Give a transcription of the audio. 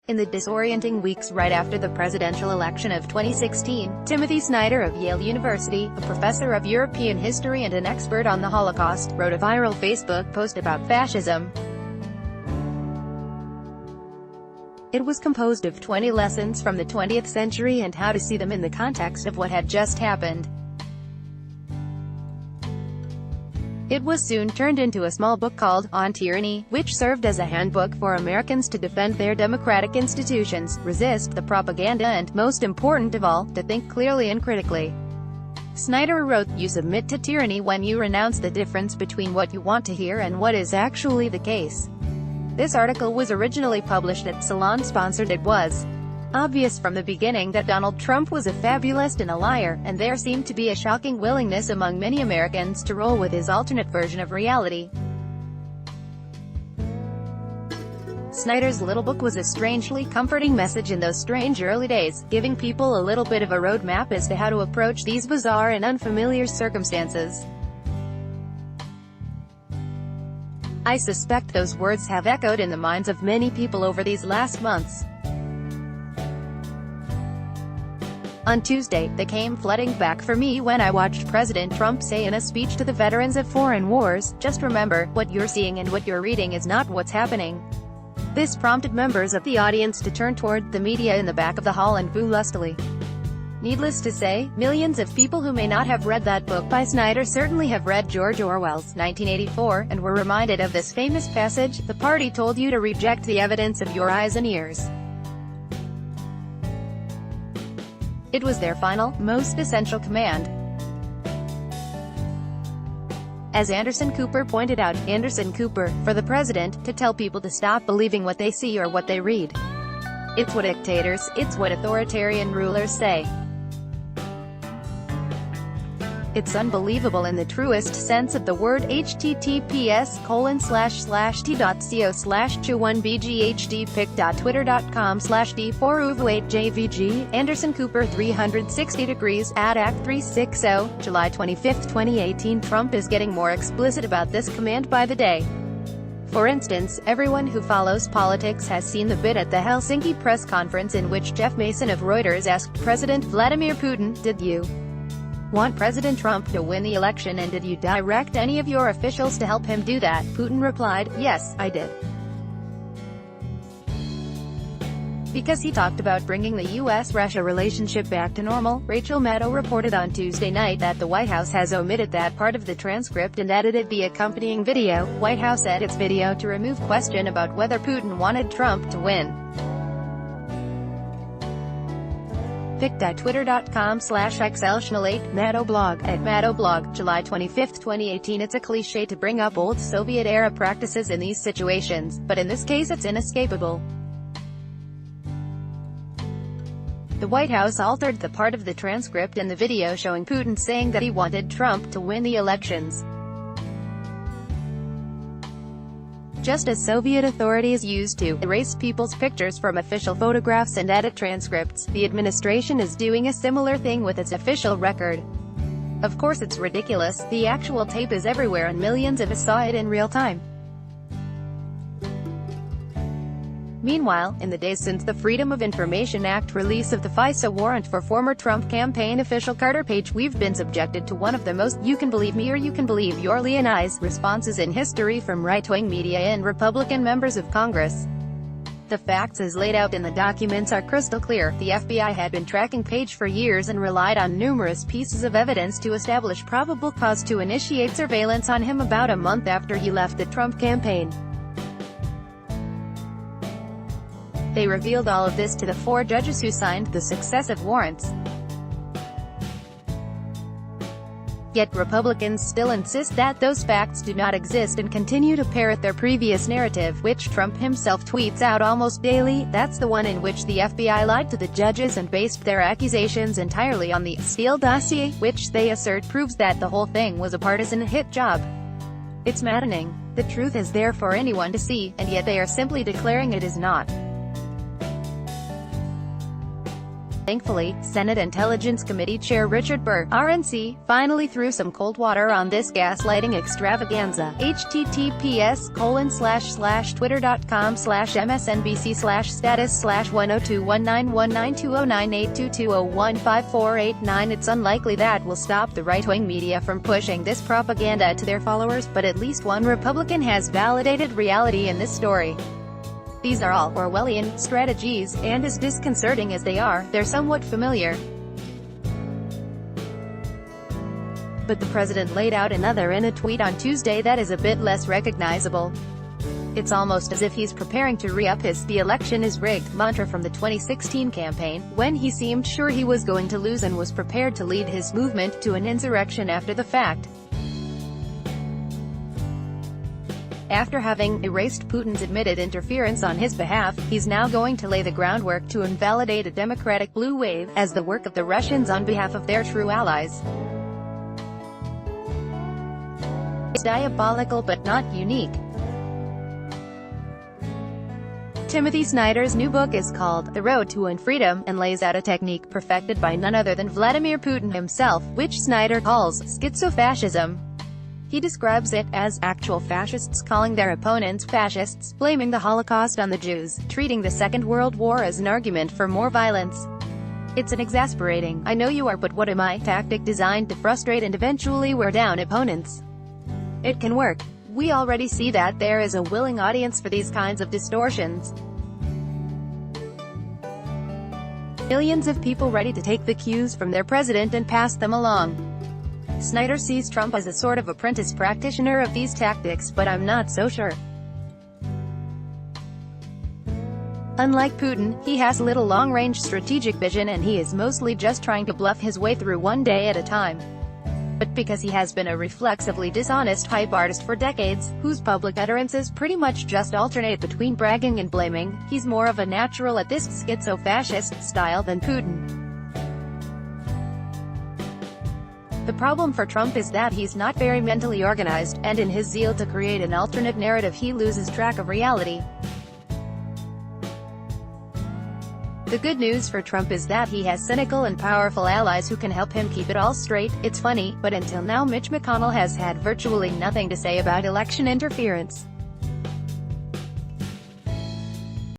In the disorienting weeks right after the presidential election of 2016, Timothy Snyder of Yale University, a professor of European history and an expert on the Holocaust, wrote a viral Facebook post about fascism. It was composed of 20 lessons from the 20th century and how to see them in the context of what had just happened. It was soon turned into a small book called On Tyranny, which served as a handbook for Americans to defend their democratic institutions, resist the propaganda and, most important of all, to think clearly and critically. Snyder wrote, "You submit to tyranny when you renounce the difference between what you want to hear and what is actually the case." This article was originally published at Salon-sponsored. It was obvious from the beginning that Donald Trump was a fabulist and a liar, and there seemed to be a shocking willingness among many Americans to roll with his alternate version of reality. Snyder's little book was a strangely comforting message in those strange early days, giving people a little bit of a roadmap as to how to approach these bizarre and unfamiliar circumstances. I suspect those words have echoed in the minds of many people over these last months. On Tuesday, they came flooding back for me when I watched President Trump say in a speech to the veterans of foreign wars, "Just remember, what you're seeing and what you're reading is not what's happening." This prompted members of the audience to turn toward the media in the back of the hall and boo lustily. Needless to say, millions of people who may not have read that book by Snyder certainly have read George Orwell's 1984, and were reminded of this famous passage, "The party told you to reject the evidence of your eyes and ears." It was their final, most essential command. As Anderson Cooper pointed out, Anderson Cooper, for the president, to tell people to stop believing what they see or what they read. It's what dictators, it's what authoritarian rulers say. It's unbelievable in the truest sense of the word. https://t.co/chuanbghd.twitter.com/d4uv8jvg Anderson Cooper 360 degrees at Act 360, July 25, 2018. Trump is getting more explicit about this command by the day. For instance, everyone who follows politics has seen the bit at the Helsinki press conference in which Jeff Mason of Reuters asked President Vladimir Putin, "Did you want President Trump to win the election and did you direct any of your officials to help him do that?" Putin replied, "Yes, I did." Because he talked about bringing the U.S.-Russia relationship back to normal. Rachel Maddow reported on Tuesday night that the White House has omitted that part of the transcript and edited the accompanying video. White House edits video to remove question about whether Putin wanted Trump to win. pic.twitter.com/xlchannel8, Maddow blog, at Maddow blog, July 25, 2018. It's a cliché to bring up old Soviet-era practices in these situations, but in this case it's inescapable. The White House altered the part of the transcript in the video showing Putin saying that he wanted Trump to win the elections. Just as Soviet authorities used to erase people's pictures from official photographs and edit transcripts, the administration is doing a similar thing with its official record. Of course it's ridiculous, the actual tape is everywhere and millions of us saw it in real time. Meanwhile, in the days since the Freedom of Information Act release of the FISA warrant for former Trump campaign official Carter Page, we've been subjected to one of the most "you can believe me or you can believe your Leonise" responses in history from right-wing media and Republican members of Congress. The facts as laid out in the documents are crystal clear. The FBI had been tracking Page for years and relied on numerous pieces of evidence to establish probable cause to initiate surveillance on him about a month after he left the Trump campaign. They revealed all of this to the 4 judges who signed the successive warrants. Yet Republicans still insist that those facts do not exist and continue to parrot their previous narrative, which Trump himself tweets out almost daily. That's the one in which the FBI lied to the judges and based their accusations entirely on the Steele dossier, which they assert proves that the whole thing was a partisan hit job. It's maddening. The truth is there for anyone to see, and yet they are simply declaring it is not. Thankfully, Senate Intelligence Committee Chair Richard Burr, RNC, finally threw some cold water on this gaslighting extravaganza. https://twitter.com/msnbc/status/1021919209822015489. It's unlikely that will stop the right-wing media from pushing this propaganda to their followers, but at least one Republican has validated reality in this story. These are all Orwellian strategies, and as disconcerting as they are, they're somewhat familiar. But the president laid out another in a tweet on Tuesday that is a bit less recognizable. It's almost as if he's preparing to re-up his "the election is rigged" mantra from the 2016 campaign, when he seemed sure he was going to lose and was prepared to lead his movement to an insurrection after the fact. After having erased Putin's admitted interference on his behalf, he's now going to lay the groundwork to invalidate a democratic blue wave, as the work of the Russians on behalf of their true allies. It's diabolical but not unique. Timothy Snyder's new book is called The Road to Unfreedom, and lays out a technique perfected by none other than Vladimir Putin himself, which Snyder calls schizofascism. He describes it as actual fascists calling their opponents fascists, blaming the Holocaust on the Jews, treating the Second World War as an argument for more violence. It's an exasperating, "I know you are but what am I" tactic designed to frustrate and eventually wear down opponents. It can work. We already see that there is a willing audience for these kinds of distortions. Millions of people ready to take the cues from their president and pass them along. Snyder sees Trump as a sort of apprentice practitioner of these tactics, but I'm not so sure. Unlike Putin, he has little long-range strategic vision and he is mostly just trying to bluff his way through one day at a time. But because he has been a reflexively dishonest hype artist for decades, whose public utterances pretty much just alternate between bragging and blaming, he's more of a natural at this schizo-fascist style than Putin. The problem for Trump is that he's not very mentally organized, and in his zeal to create an alternate narrative he loses track of reality. The good news for Trump is that he has cynical and powerful allies who can help him keep it all straight. It's funny, but until now Mitch McConnell has had virtually nothing to say about election interference.